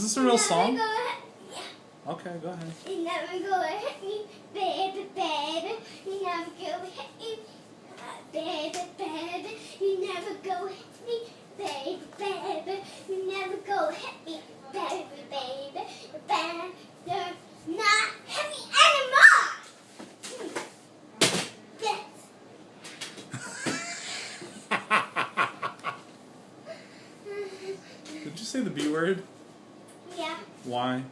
Is this a real song? Yeah. Okay, go ahead. You never go hit me, baby, baby. You never go hit me, baby, baby. You never go hit me, baby, baby. You never go hit me, baby, baby. You better not hit me anymore. Yes. Did you say the B word? Yeah. Why?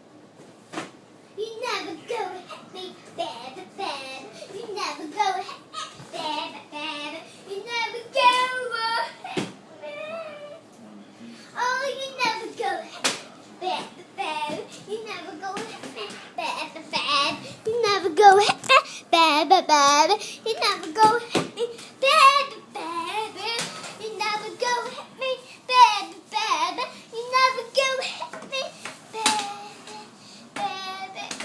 You never go hit me, baby, baby. You never go hit me, baby, baby. You never go hit me. Oh, you never go hit me, baby, baby. You never go hit me, baby, baby. You never go hit me, baby, baby. You never go hit me, baby, baby. You never go hit me, baby, baby. You never go hit me, baby.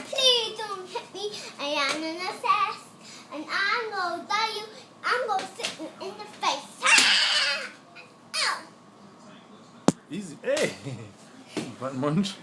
Please don't hit me. I am an assassin, and I'm gonna die you. I'm gonna sit you in the face. Ah! Ow! Easy. Hey! Button munch.